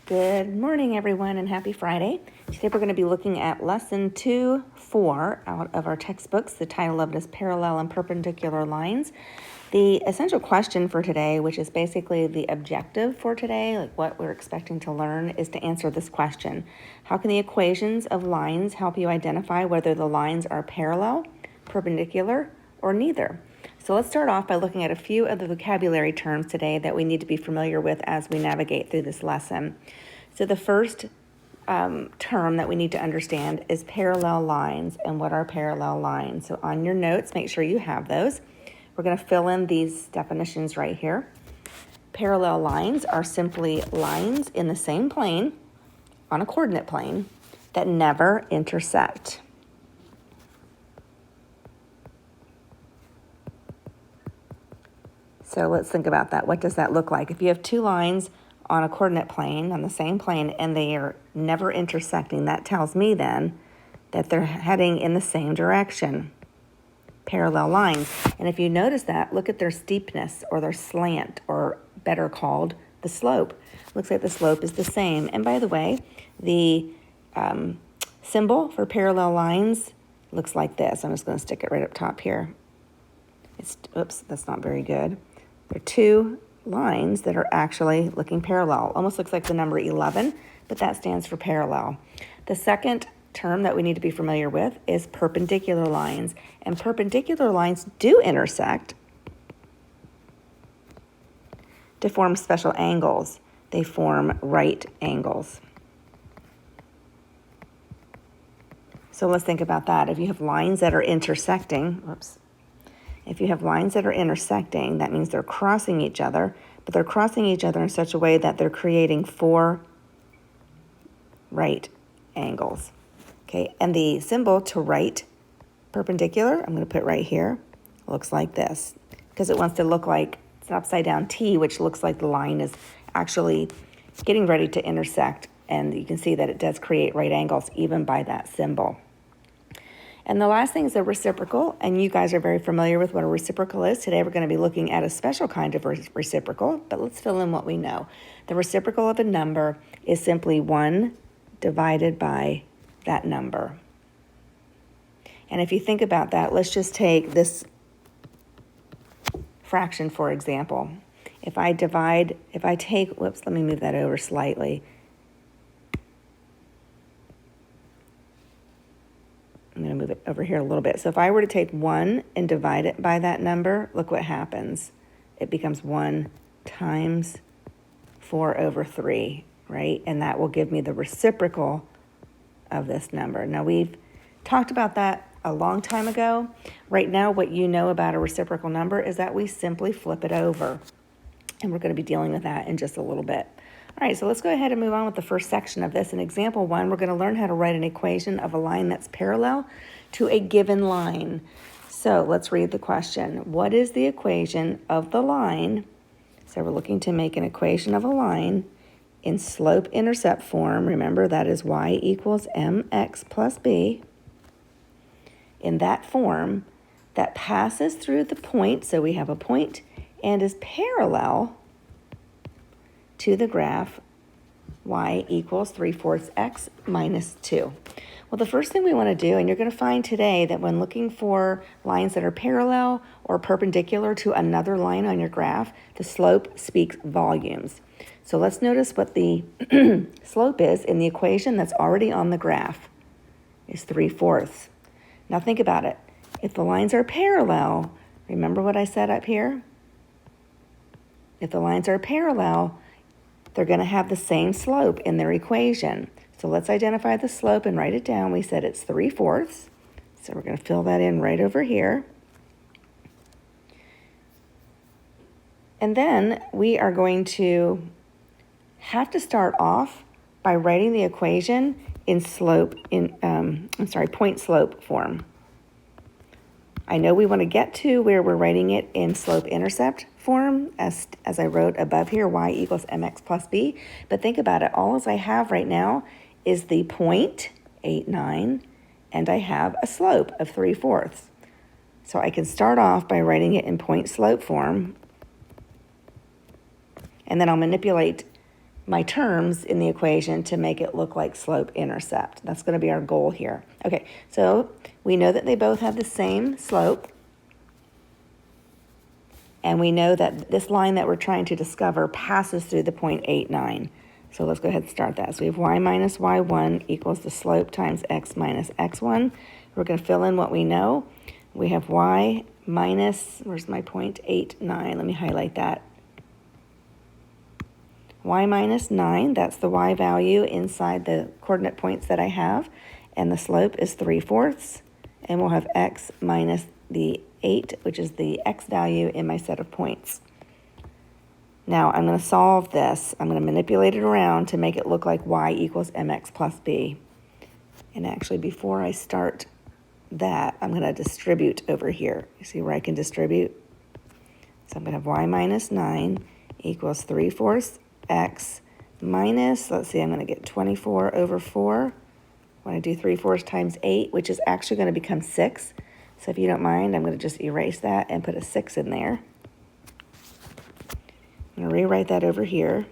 Good morning, everyone, and happy Friday. Today we're going to be looking at Lesson 2-4 out of our textbooks. The title of it is Parallel and Perpendicular Lines. The essential question for today, which is basically the objective for today, like what we're expecting to learn, is to answer this question. How can the equations of lines help you identify whether the lines are parallel, perpendicular, or neither? So let's start off by looking at a few of the vocabulary terms today that we need to be familiar with as we navigate through this lesson. So the first term that we need to understand is parallel lines. And what are parallel lines? So on your notes, make sure you have those. We're going to fill in these definitions right here. Parallel lines are simply lines in the same plane, on a coordinate plane, that never intersect. So let's think about that. What does that look like? If you have two lines on a coordinate plane, on the same plane, and they are never intersecting, that tells me then that they're heading in the same direction. Parallel lines. And if you notice that, look at their steepness or their slant, or better called the slope. Looks like the slope is the same. And by the way, the symbol for parallel lines looks like this. I'm just going to stick it right up top here. Oops, that's not very good. There are two lines that are actually looking parallel. Almost looks like the number 11, but that stands for parallel. The second term that we need to be familiar with is perpendicular lines. And perpendicular lines do intersect to form special angles. They form right angles. So let's think about that. If you have lines that are intersecting, if you have lines that are intersecting, that means they're crossing each other, but they're crossing each other in such a way that they're creating four right angles. Okay, and the symbol to right perpendicular, I'm going to put right here, looks like this, because it wants to look like it's an upside down T, which looks like the line is actually getting ready to intersect, and you can see that it does create right angles even by that symbol. And the last thing is a reciprocal, and you guys are very familiar with what a reciprocal is. Today we're going to be looking at a special kind of reciprocal, but let's fill in what we know. The reciprocal of a number is simply 1 divided by that number. And if you think about that, let's just take this fraction, for example. If I take, let me move that over slightly. I'm going to move it over here a little bit. So if I were to take 1 and divide it by that number, look what happens. It becomes 1 times 4 over 3, right? And that will give me the reciprocal of this number. Now, we've talked about that a long time ago. Right now, what you know about a reciprocal number is that we simply flip it over. And we're going to be dealing with that in just a little bit. All right, so let's go ahead and move on with the first section of this. In example 1, we're going to learn how to write an equation of a line that's parallel to a given line. So let's read the question. What is the equation of the line? So we're looking to make an equation of a line in slope-intercept form. Remember, that is y equals mx plus b. In that form, that passes through the point, so we have a point, and is parallel to the graph y equals 3/4 x minus 2. Well, the first thing we want to do, and you're going to find today that when looking for lines that are parallel or perpendicular to another line on your graph, the slope speaks volumes. So let's notice what the slope is in the equation that's already on the graph. Is 3/4. Now think about it. If the lines are parallel, remember what I said up here? If the lines are parallel, they're going to have the same slope in their equation. So let's identify the slope and write it down. We said it's 3/4. So we're going to fill that in right over here. And then we are going to have to start off by writing the equation in point slope form. I know we want to get to where we're writing it in slope-intercept form, as I wrote above here, y equals mx plus b. But think about it. All I have right now is the point, 8, 9, and I have a slope of 3/4. So I can start off by writing it in point slope form, and then I'll manipulate my terms in the equation to make it look like slope-intercept. That's going to be our goal here. Okay, so we know that they both have the same slope. And we know that this line that we're trying to discover passes through the point 8,9. So let's go ahead and start that. So we have y minus y1 equals the slope times x minus x1. We're going to fill in what we know. We have y minus, where's my point? 8,9. Let me highlight that. Y minus 9, that's the y value inside the coordinate points that I have. And the slope is 3/4. And we'll have x minus the 8, which is the x value in my set of points. Now I'm going to solve this. I'm going to manipulate it around to make it look like y equals mx plus b. And actually, before I start that, I'm going to distribute over here. You see where I can distribute? So I'm going to have y minus 9 equals 3/4 x minus, let's see, I'm going to get 24 over 4. When I do 3/4 times 8, which is actually going to become 6. So if you don't mind, I'm going to just erase that and put a 6 in there. I'm going to rewrite that over here.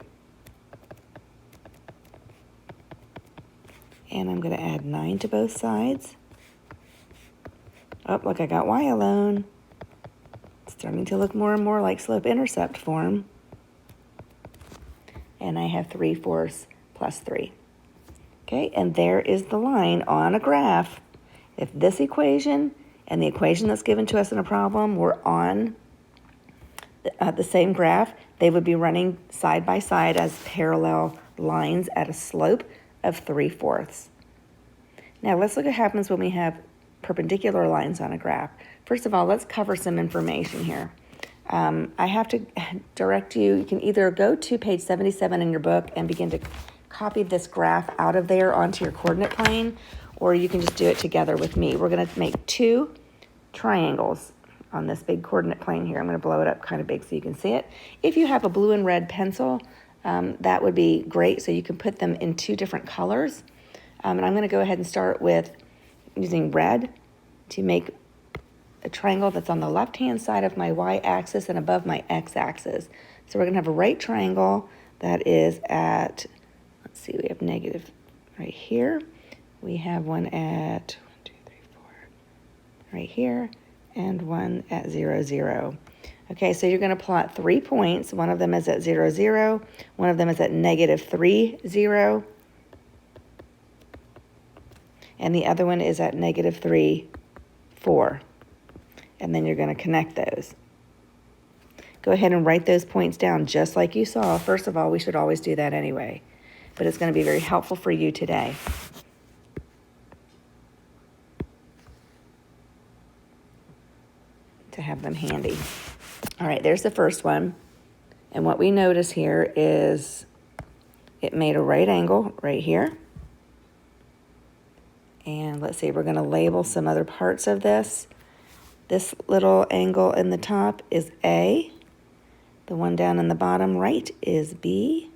And I'm going to add 9 to both sides. Oh, look, I got y alone. It's starting to look more and more like slope-intercept form. And I have 3/4 plus 3. Okay, and there is the line on a graph. If this equation and the equation that's given to us in a problem were on the same graph, they would be running side by side as parallel lines at a slope of 3/4. Now let's look at what happens when we have perpendicular lines on a graph. First of all, let's cover some information here. I have to direct you, you can either go to page 77 in your book and begin to copy this graph out of there onto your coordinate plane, or you can just do it together with me. We're going to make 2 triangles on this big coordinate plane here. I'm going to blow it up kind of big so you can see it. If you have a blue and red pencil, that would be great, so you can put them in 2 different colors. And I'm going to go ahead and start with using red to make a triangle that's on the left-hand side of my y-axis and above my x-axis. So we're going to have a right triangle that is at, let's see, we have negative right here. We have one at 1, 2, 3, 4, right here, and one at 0, 0. Okay, so you're going to plot 3 points. One of them is at 0, 0. One of them is at -3, 0. And the other one is at -3, 4. And then you're going to connect those. Go ahead and write those points down just like you saw. First of all, we should always do that anyway, but it's going to be very helpful for you today. To have them handy. All right, there's the first one. And what we notice here is it made a right angle right here. And let's see, we're going to label some other parts of this. This little angle in the top is A. The one down in the bottom right is B.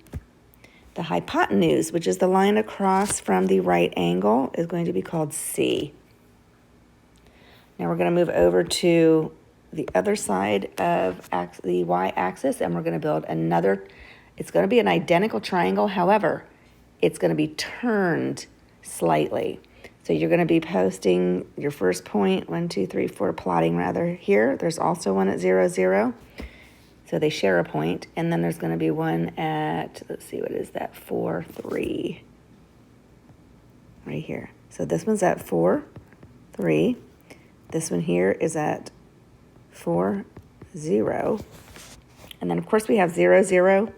The hypotenuse, which is the line across from the right angle, is going to be called C. Now we're going to move over to the other side of the y-axis, and we're going to build another. It's going to be an identical triangle. However, it's going to be turned slightly. So you're going to be posting your first point, 1, 2, 3, 4, plotting rather here. There's also one at 0, 0. So they share a point. And then there's going to be one at, let's see, what is that? 4, 3. Right here. So this one's at 4, 3. This one here is at 4, 0. And then, of course, we have 0, 0.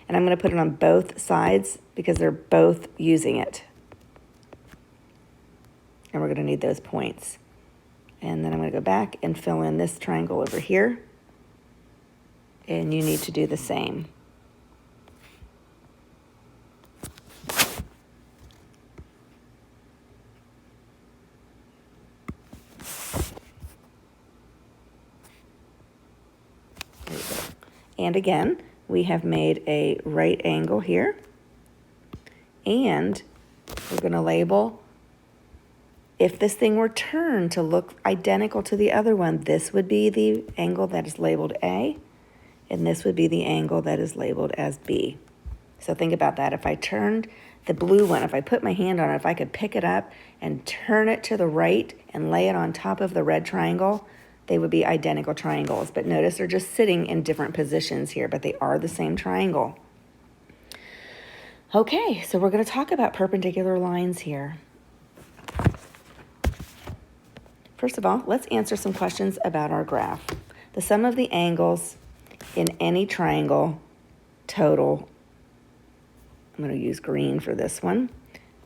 And I'm going to put it on both sides because they're both using it. And we're going to need those points. And then I'm going to go back and fill in this triangle over here. And you need to do the same. There you go. And again, we have made a right angle here. And we're going to label, if this thing were turned to look identical to the other one, this would be the angle that is labeled A, and this would be the angle that is labeled as B. So think about that. If I turned the blue one, if I put my hand on it, if I could pick it up and turn it to the right and lay it on top of the red triangle, they would be identical triangles. But notice they're just sitting in different positions here, but they are the same triangle. Okay, so we're going to talk about perpendicular lines here. First of all, let's answer some questions about our graph. The sum of the angles in any triangle total, I'm going to use green for this one,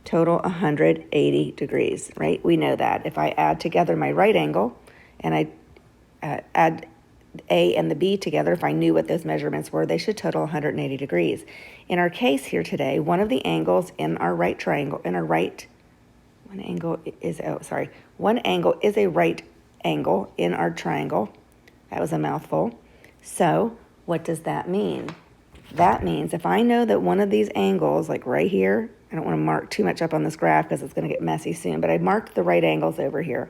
total 180 degrees, right? We know that. If I add together my right angle and I add A and the B together, if I knew what those measurements were, they should total 180 degrees. In our case here today, one of the angles in our right triangle, one angle is a right angle in our triangle. That was a mouthful. So what does that mean? That means if I know that one of these angles, like right here, I don't want to mark too much up on this graph because it's going to get messy soon, but I marked the right angles over here.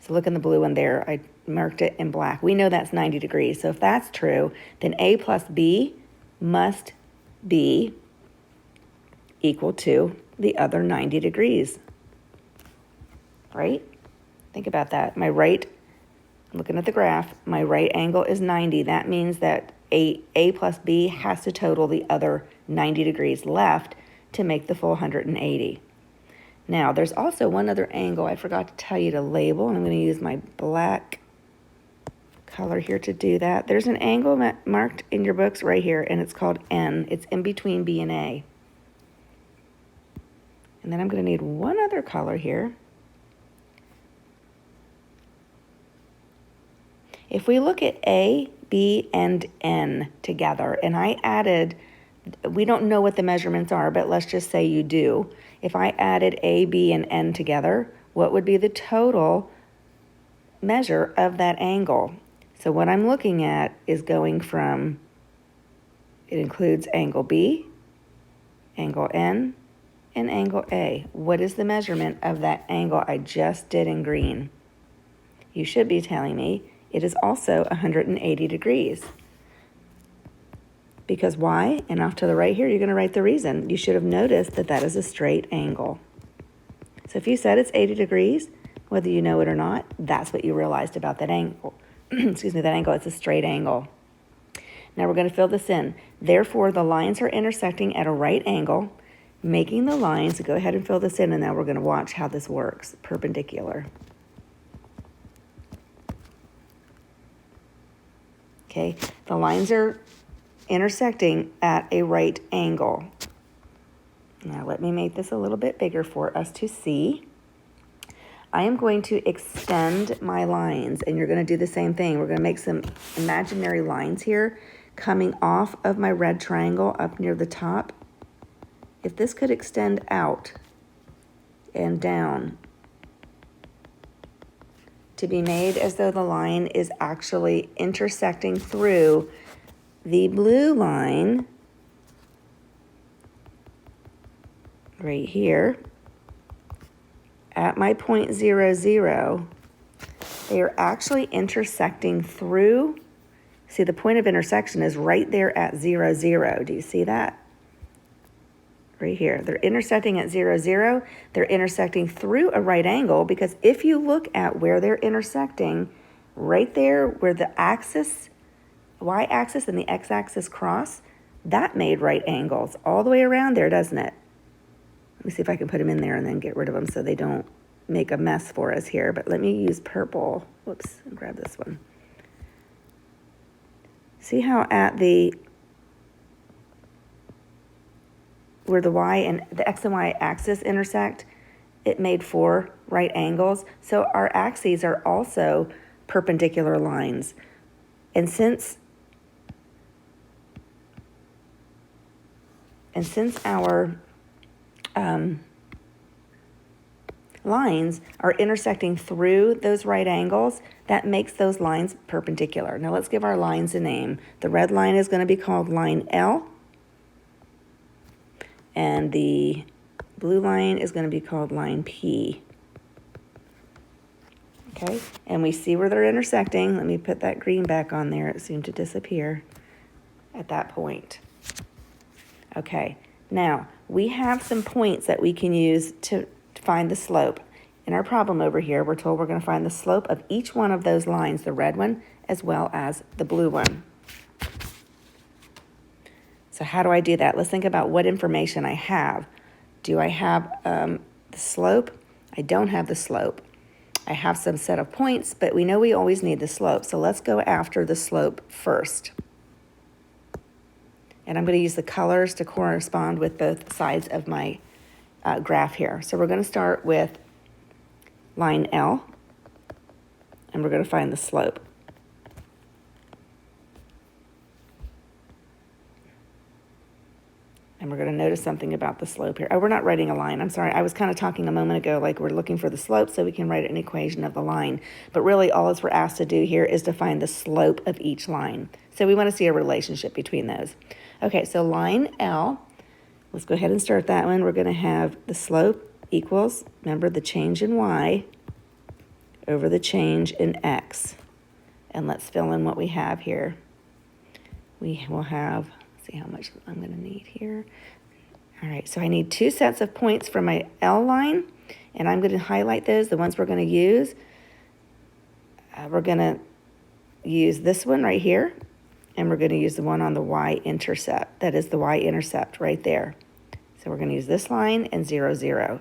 So look in the blue one there. I marked it in black. We know that's 90 degrees. So if that's true, then A plus B must be equal to the other 90 degrees. Right? Think about that. Looking at the graph, my right angle is 90. That means that A plus B has to total the other 90 degrees left to make the full 180. Now, there's also one other angle I forgot to tell you to label, and I'm going to use my black color here to do that. There's an angle marked in your books right here, and it's called N. It's in between B and A. And then I'm going to need one other color here. If we look at A, B, and N together, and I added, we don't know what the measurements are, but let's just say you do. If I added A, B, and N together, what would be the total measure of that angle? So what I'm looking at is going from, it includes angle B, angle N, and angle A. What is the measurement of that angle I just did in green? You should be telling me it is also 180 degrees. Because why? And off to the right here, you're going to write the reason. You should have noticed that that is a straight angle. So if you said it's 80 degrees, whether you know it or not, that's what you realized about that angle. Excuse me, that angle, it's a straight angle. Now we're going to fill this in. Therefore, the lines are intersecting at a right angle, making the lines, go ahead and fill this in, and now we're going to watch how this works, perpendicular. Okay, the lines are intersecting at a right angle. Now let me make this a little bit bigger for us to see. I am going to extend my lines, and you're going to do the same thing. We're going to make some imaginary lines here coming off of my red triangle up near the top. If this could extend out and down to be made as though the line is actually intersecting through the blue line right here at my point 0, 0, they are actually intersecting through, see the point of intersection is right there at 0, 0. Do you see that? Right here. They're intersecting at 0, 0. They're intersecting through a right angle because if you look at where they're intersecting, right there where the axis, y-axis and the x-axis cross, that made right angles all the way around there, doesn't it? Let me see if I can put them in there and then get rid of them so they don't make a mess for us here. But let me use purple. Whoops, and grab this one. See how at the where the y and the x and y axis intersect, it made 4 right angles. So our axes are also perpendicular lines. And since our lines are intersecting through those right angles, that makes those lines perpendicular. Now let's give our lines a name. The red line is going to be called line L. And the blue line is going to be called line P. Okay, and we see where they're intersecting. Let me put that green back on there. It seemed to disappear at that point. Okay, Now, we have some points that we can use to find the slope. In our problem over here, we're told we're going to find the slope of each one of those lines, the red one as well as the blue one. So how do I do that? Let's think about what information I have. Do I have the slope? I don't have the slope. I have some set of points, but we know we always need the slope. So let's go after the slope first. And I'm going to use the colors to correspond with both sides of my graph here. So we're going to start with line L, and we're going to find the slope. And we're going to notice something about the slope here. Oh, we're not writing a line. I'm sorry. I was kind of talking a moment ago like we're looking for the slope so we can write an equation of the line. But really all we're asked to do here is to find the slope of each line. So we want to see a relationship between those. Okay, so line L, let's go ahead and start that one. We're going to have the slope equals, remember, the change in y over the change in x. And let's fill in what we have here. We will have, see how much I'm going to need here. All right, so I need two sets of points for my L line, and I'm going to highlight those, the ones we're going to use. We're going to use this one right here, and we're going to use the one on the y-intercept. That is the y-intercept right there. So we're going to use this line and 0, 0.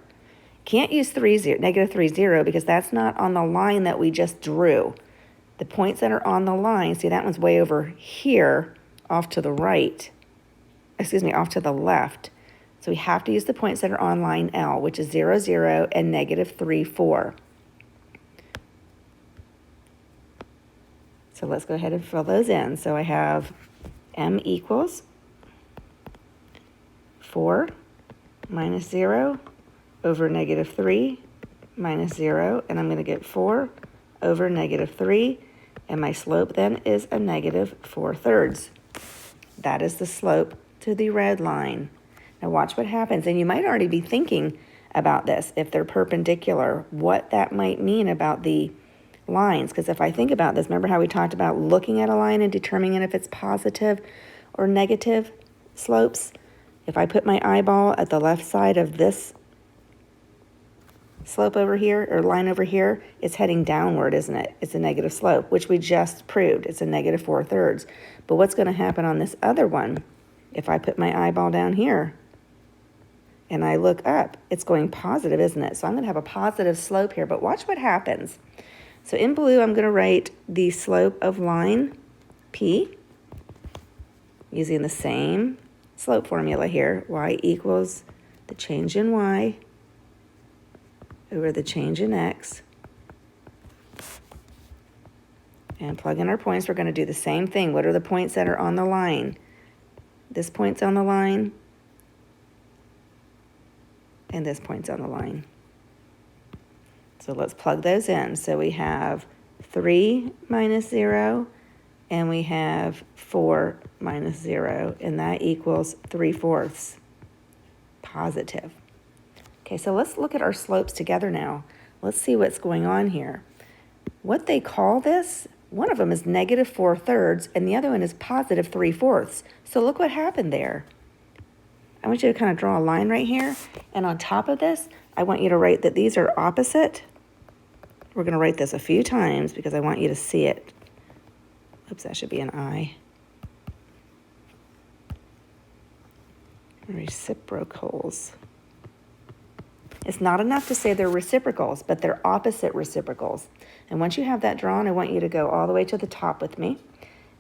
Can't use negative 3, 0, because that's not on the line that we just drew. The points that are on the line, see, that one's way over here, off to the right, off to the left. So we have to use the points that are on line L, which is 0, 0, and negative 3, 4. So let's go ahead and fill those in. So I have M equals 4 minus 0 over negative 3 minus 0, and I'm going to get 4 over negative 3, and my slope then is a negative 4/3. That is the slope to the red line. Now watch what happens, and you might already be thinking about this, if they're perpendicular, what that might mean about the lines, because if I think about this, remember how we talked about looking at a line and determining if it's positive or negative slopes? If I put my eyeball at the left side of this slope over here, or line over here, it's heading downward, isn't it? It's a negative slope, which we just proved. It's a negative 4/3. But what's going to happen on this other one, if I put my eyeball down here and I look up, it's going positive, isn't it? So I'm going to have a positive slope here, but watch what happens. So in blue, I'm going to write the slope of line P using the same slope formula here. Y equals the change in y over the change in x. And plug in our points. We're going to do the same thing. What are the points that are on the line? This point's on the line, and this point's on the line. So let's plug those in. So we have 3 minus 0, and we have 4 minus 0, and that equals 3/4 positive. Okay, so let's look at our slopes together now. Let's see what's going on here. What they call this, one of them is negative 4/3, and the other one is positive 3/4. So look what happened there. I want you to kind of draw a line right here, and on top of this, I want you to write that these are opposite. We're going to write this a few times because I want you to see it. Oops, that should be an I. Reciprocals. It's not enough to say they're reciprocals, but they're opposite reciprocals. And once you have that drawn, I want you to go all the way to the top with me.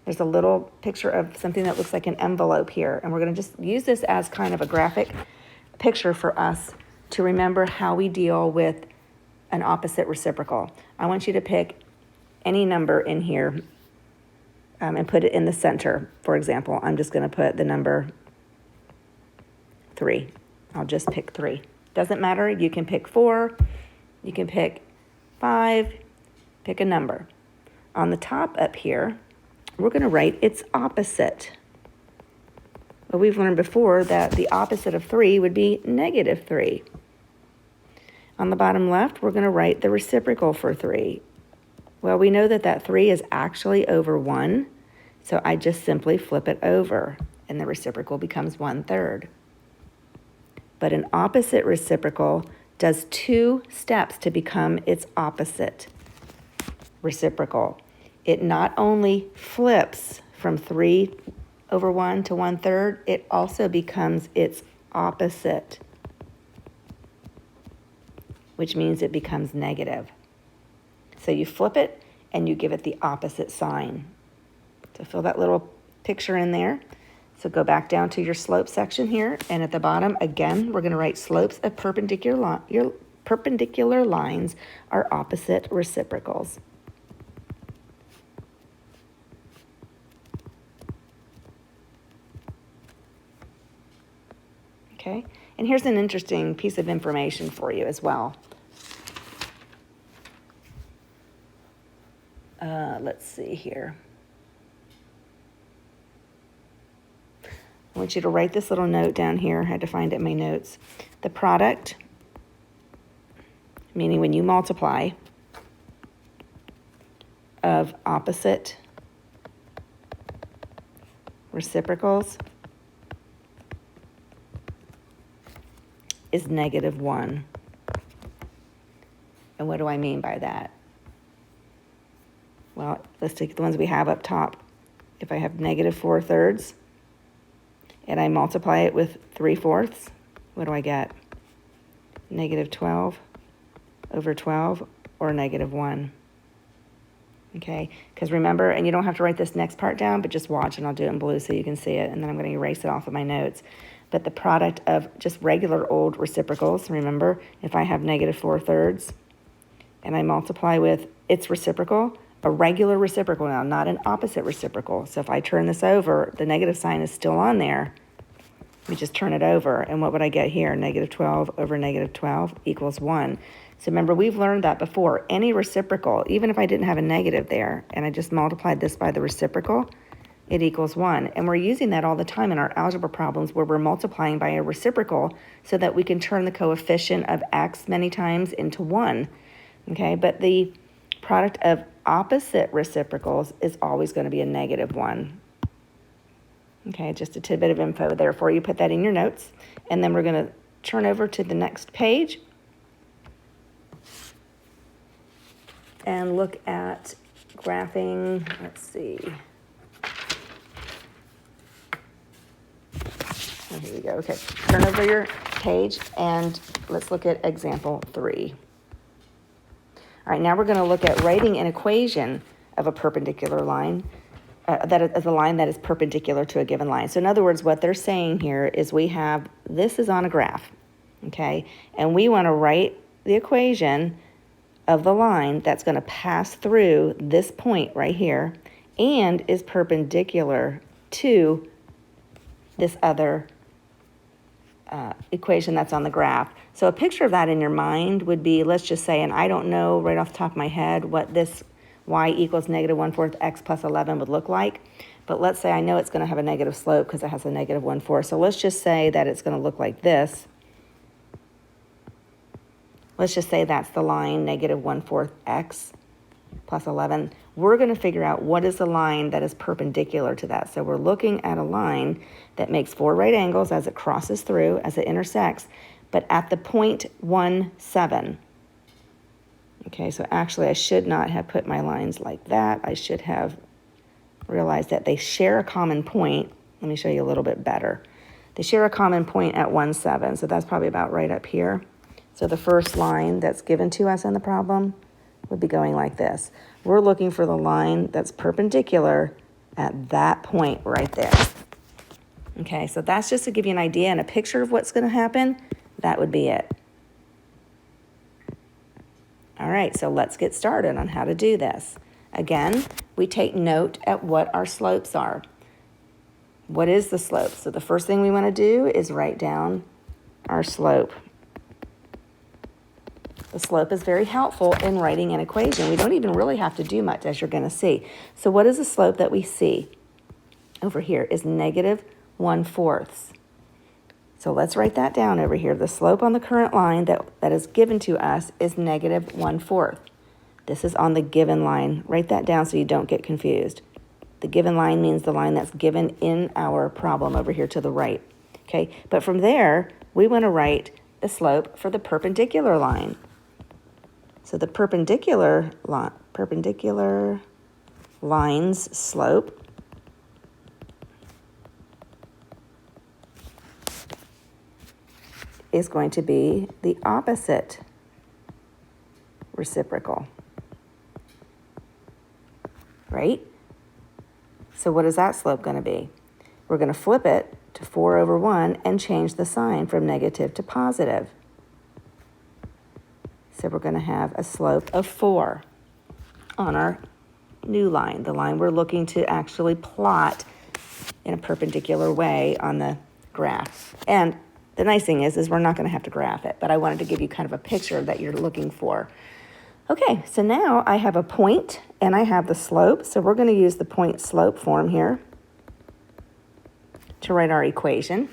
There's a little picture of something that looks like an envelope here, and we're going to just use this as kind of a graphic picture for us to remember how we deal with an opposite reciprocal. I want you to pick any number in here and put it in the center. For example, I'm just going to put the number 3. I'll just pick 3. Doesn't matter. You can pick 4. You can pick 5. Pick a number. On the top up here, we're going to write its opposite. Well, we've learned before that the opposite of 3 would be negative 3. On the bottom left, we're going to write the reciprocal for 3. Well, we know that that 3 is actually over 1, so I just simply flip it over, and the reciprocal becomes 1/3. but an opposite reciprocal does 2 steps to become its opposite reciprocal. It not only flips from 3/1 to 1/3, it also becomes its opposite, which means it becomes negative. So you flip it and you give it the opposite sign. So fill that little picture in there. So go back down to your slope section here, and at the bottom, again, we're going to write slopes of perpendicular lines are opposite reciprocals. Okay, and here's an interesting piece of information for you as well. Let's see here. I want you to write this little note down here. I had to find it in my notes. The product, meaning when you multiply, of opposite reciprocals is -1. And what do I mean by that? Well, let's take the ones we have up top. If I have -4/3 and I multiply it with 3/4, what do I get? -12/12 or -1. Okay, because remember, and you don't have to write this next part down, but just watch and I'll do it in blue so you can see it, and then I'm going to erase it off of my notes. But the product of just regular old reciprocals, remember, if I have -4/3 and I multiply with its reciprocal, a regular reciprocal now, not an opposite reciprocal. So if I turn this over, the negative sign is still on there. We just turn it over, and what would I get here? -12 over -12 equals 1. So remember, we've learned that before. Any reciprocal, even if I didn't have a negative there, and I just multiplied this by the reciprocal, it equals 1. And we're using that all the time in our algebra problems where we're multiplying by a reciprocal so that we can turn the coefficient of x many times into 1. Okay, but the product of opposite reciprocals is always going to be a -1. Okay, just a tidbit of info there for you. Put that in your notes. And then we're going to turn over to the next page and look at graphing. Let's see. Oh, here we go. Okay, turn over your page and let's look at example 3. All right, now we're going to look at writing an equation of a perpendicular line, that is a line that is perpendicular to a given line. So in other words, what they're saying here is this is on a graph, okay? And we want to write the equation of the line that's going to pass through this point right here and is perpendicular to this other equation that's on the graph. So a picture of that in your mind would be, let's just say, and I don't know right off the top of my head what this y equals -1/4 x plus 11 would look like, but let's say I know it's going to have a negative slope because it has a -1/4. So let's just say that it's going to look like this. Let's just say that's the line -1/4 x plus 11. We're going to figure out what is the line that is perpendicular to that. So we're looking at a line that makes 4 right angles as it crosses through, as it intersects, but at the point 1, 7. Okay, so actually I should not have put my lines like that. I should have realized that they share a common point. Let me show you a little bit better. They share a common point at 1, 7, so that's probably about right up here. So the first line that's given to us in the problem would be going like this. We're looking for the line that's perpendicular at that point right there. Okay, so that's just to give you an idea and a picture of what's going to happen. That would be it. All right, so let's get started on how to do this. Again, we take note at what our slopes are. What is the slope? So the first thing we want to do is write down our slope. The slope is very helpful in writing an equation. We don't even really have to do much, as you're going to see. So what is the slope that we see over here is -1/4. So let's write that down over here. The slope on the current line that is given to us is -1/4. This is on the given line. Write that down so you don't get confused. The given line means the line that's given in our problem over here to the right. Okay, but from there, we want to write the slope for the perpendicular line. So the perpendicular line's slope is going to be the opposite reciprocal, right? So what is that slope going to be? We're going to flip it to 4 over 1 and change the sign from negative to positive. So we're going to have a slope of 4 on our new line, the line we're looking to actually plot in a perpendicular way on the graph. And the nice thing is we're not going to have to graph it, but I wanted to give you kind of a picture that you're looking for. Okay, so now I have a point and I have the slope. So we're going to use the point slope form here to write our equation.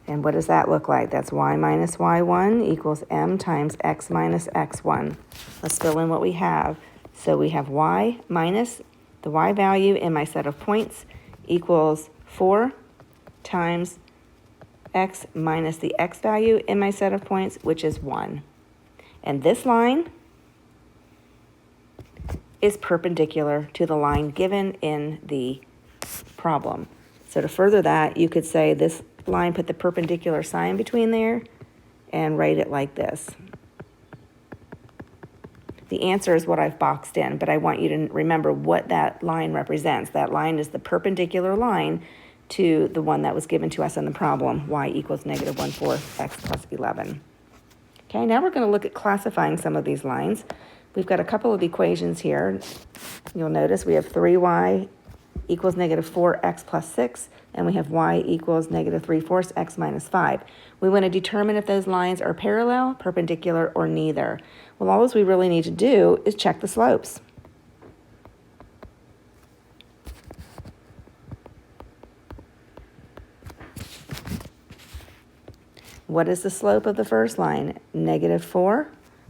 And what does that look like? That's y minus y1 equals m times x minus x1. Let's fill in what we have. So we have y minus the y value in my set of points equals 4 times x minus the x value in my set of points, which is 1. And this line is perpendicular to the line given in the problem. So to further that, you could say this line, put the perpendicular sign between there and write it like this. The answer is what I've boxed in, but I want you to remember what that line represents. That line is the perpendicular line to the one that was given to us in the problem, y equals negative 1/4 x plus 11. Okay, now we're going to look at classifying some of these lines. We've got a couple of equations here. You'll notice we have 3y equals negative 4x plus 6, and we have y equals negative 3/4 x minus 5. We want to determine if those lines are parallel, perpendicular, or neither. Well, all we really need to do is check the slopes. What is the slope of the first line? Negative 4.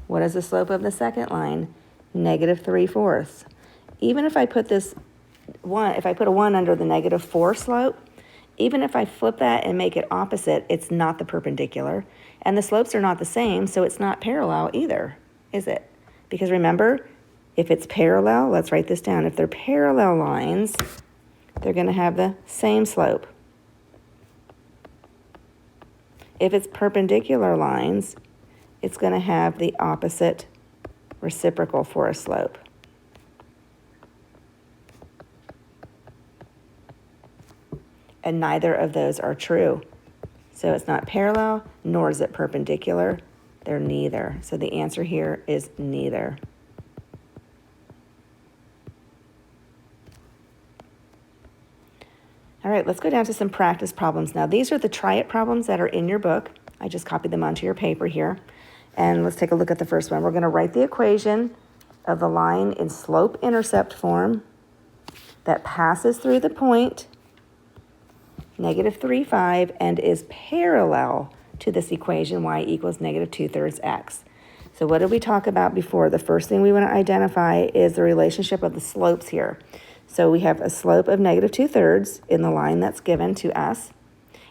What is the slope of the second line? Negative 3/4. Even if I put this one, if I put a 1 under the negative 4 slope, even if I flip that and make it opposite, it's not the perpendicular. And the slopes are not the same, so it's not parallel either, is it? Because remember, if it's parallel, let's write this down. If they're parallel lines, they're going to have the same slope. If it's perpendicular lines, it's going to have the opposite reciprocal for a slope. And neither of those are true. So it's not parallel, nor is it perpendicular. They're neither. So the answer here is neither. All right, let's go down to some practice problems now. These are the try it problems that are in your book. I just copied them onto your paper here. And let's take a look at the first one. We're going to write the equation of the line in slope-intercept form that passes through the point negative 3,5 and is parallel to this equation y equals negative 2/3 x. So what did we talk about before? The first thing we want to identify is the relationship of the slopes here. So we have a slope of negative 2/3 in the line that's given to us.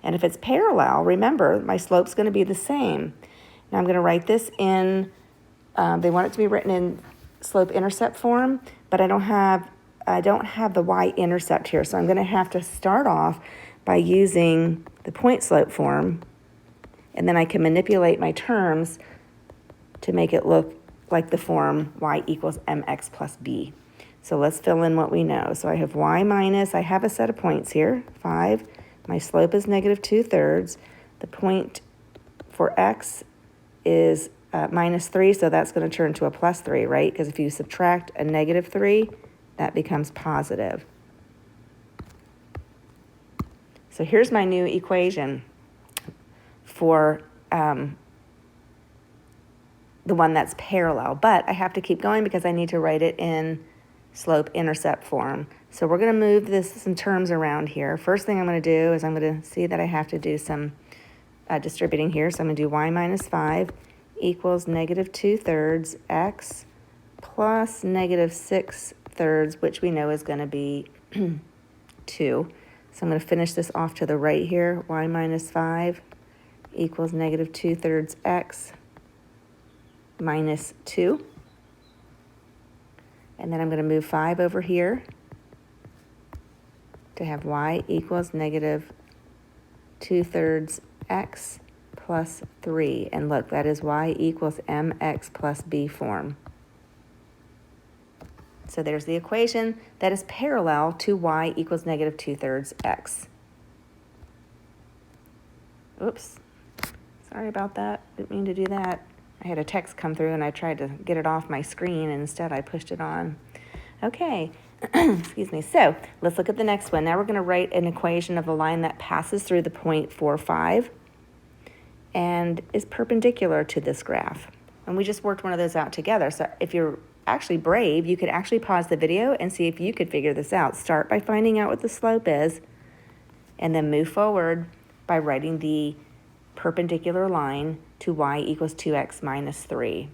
And if it's parallel, remember, my slope's going to be the same. Now I'm going to write this in, they want it to be written in slope-intercept form, but I don't have the y-intercept here. So I'm going to have to start off by using the point slope form, and then I can manipulate my terms to make it look like the form y equals mx plus b. So let's fill in what we know. So I have y minus, I have a set of points here, 5. My slope is negative 2/3. The point for x is minus 3, so that's going to turn to a plus 3, right? Because if you subtract a negative 3, that becomes positive. So here's my new equation for the one that's parallel. But I have to keep going because I need to write it in slope-intercept form. So we're going to move some terms around here. First thing I'm going to do is I'm going to see that I have to do some distributing here. So I'm going to do y minus 5 equals negative 2/3 x plus negative 6/3, which we know is going to be 2. So I'm going to finish this off to the right here. Y minus 5 equals negative 2/3 x minus 2. And then I'm going to move 5 over here to have y equals negative 2/3 x plus 3. And look, that is y equals mx plus b form. So there's the equation that is parallel to y equals negative 2/3 x. Oops, sorry about that. Didn't mean to do that. I had a text come through and I tried to get it off my screen and instead I pushed it on. Okay, excuse me. So let's look at the next one. Now we're going to write an equation of the line that passes through the point 4, 5 and is perpendicular to this graph. And we just worked one of those out together. So if you're actually brave, you could actually pause the video and see if you could figure this out. Start by finding out what the slope is and then move forward by writing the perpendicular line to y equals 2x minus 3.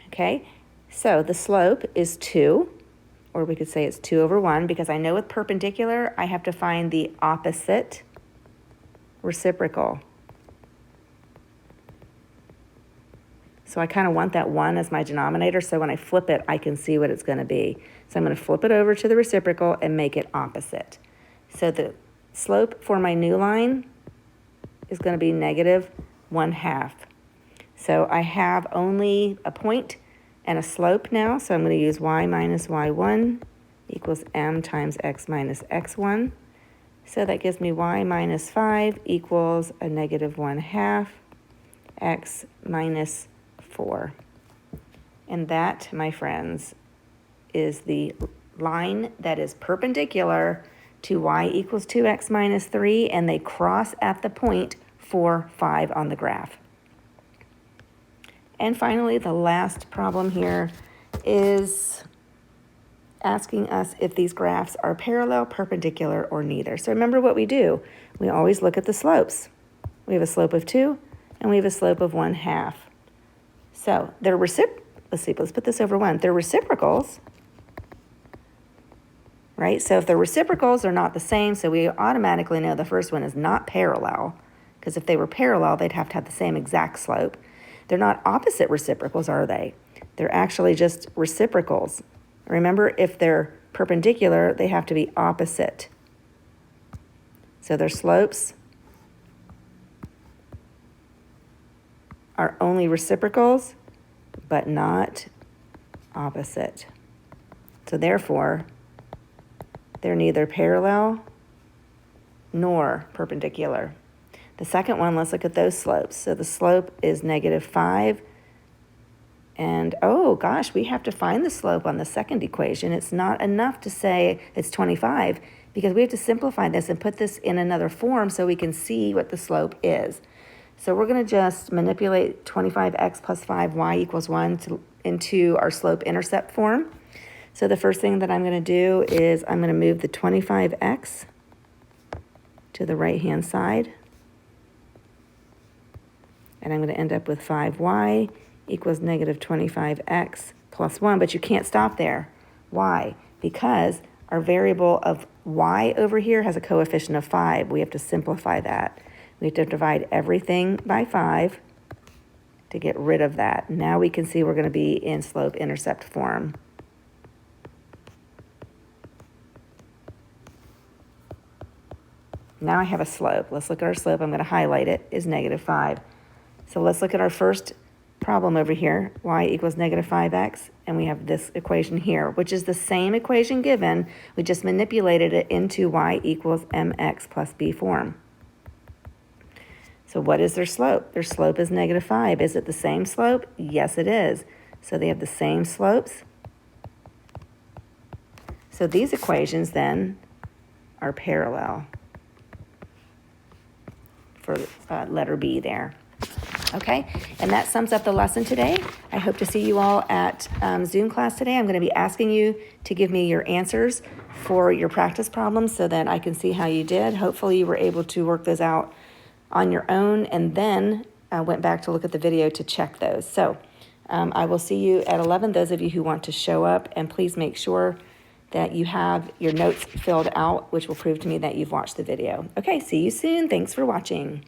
Okay, so the slope is 2, or we could say it's 2 over 1, because I know with perpendicular, I have to find the opposite reciprocal. So I kind of want that 1 as my denominator, so when I flip it, I can see what it's going to be. So I'm going to flip it over to the reciprocal and make it opposite. So the slope for my new line is going to be negative 1/2. So I have only a point and a slope now, so I'm going to use y minus y1 equals m times x minus x1. So that gives me y minus 5 equals a negative 1/2 x minus 4. And that, my friends, is the line that is perpendicular to y equals 2x minus 3, and they cross at the point 4, 5 on the graph. And finally, the last problem here is asking us if these graphs are parallel, perpendicular, or neither. So remember what we do. We always look at the slopes. We have a slope of 2, and we have a slope of 1/2. So they're let's put this over 1. They're reciprocals, right? So if they're reciprocals, they're not the same, so we automatically know the first one is not parallel, because if they were parallel, they'd have to have the same exact slope. They're not opposite reciprocals, are they? They're actually just reciprocals. Remember, if they're perpendicular, they have to be opposite. So their slopes are only reciprocals, but not opposite. So therefore, they're neither parallel nor perpendicular. The second one, let's look at those slopes. So the slope is negative 5. And, oh gosh, we have to find the slope on the second equation. It's not enough to say it's 25, because we have to simplify this and put this in another form so we can see what the slope is. So we're going to just manipulate 25x plus 5y equals 1 into our slope-intercept form. So the first thing that I'm going to do is I'm going to move the 25x to the right-hand side. And I'm going to end up with 5y equals negative 25x plus 1. But you can't stop there. Why? Because our variable of y over here has a coefficient of 5. We have to simplify that. We have to divide everything by 5 to get rid of that. Now we can see we're going to be in slope-intercept form. Now I have a slope. Let's look at our slope. I'm going to highlight it, is negative 5. So let's look at our first problem over here, y equals negative 5x, and we have this equation here, which is the same equation given. We just manipulated it into y equals mx plus b form. So what is their slope? Their slope is negative 5. Is it the same slope? Yes, it is. So they have the same slopes. So these equations then are parallel for letter B there. Okay, and that sums up the lesson today. I hope to see you all at Zoom class today. I'm going to be asking you to give me your answers for your practice problems so that I can see how you did. Hopefully you were able to work those out on your own and then went back to look at the video to check those. So I will see you at 11, those of you who want to show up, and please make sure that you have your notes filled out, which will prove to me that you've watched the video. Okay, see you soon. Thanks for watching.